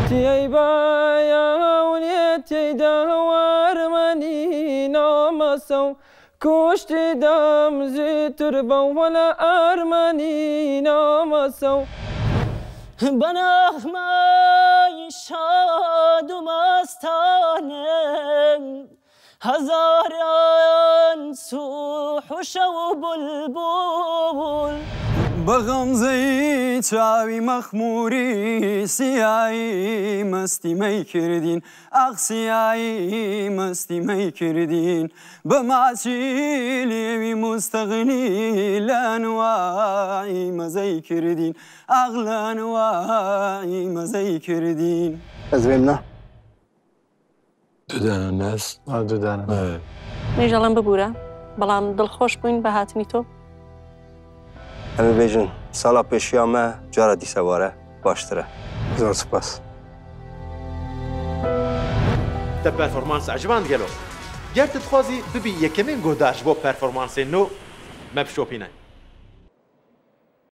تي بايا ونيتي دوار مني نامسو كشت دم زيتر ولا أرمني نامسو بنغمه شاد و مستانم هزاران سوحش و بلبل بغمزه چاوی مخموری سیایی مستی می کردین اخ سیایی مستی می کردین بمعچی لیوی مستغنی لانواعی مزی کردین اغ لانواعی مزی کردین از بیم دودانە ناس دوودانە نێژەڵم ببوورە بەڵام دڵخۆش بووین بە هاتنی تۆ ئەمە بێژن ساڵا پێشیامە جارە دیسەوارە باشترە زۆر سپاس تا پرفۆرمانس عجبان گەلۆ گەر تتخوازی ببی یەکەمین گۆداش بۆ پەرفۆرمانسێ نۆ مەبشۆپینە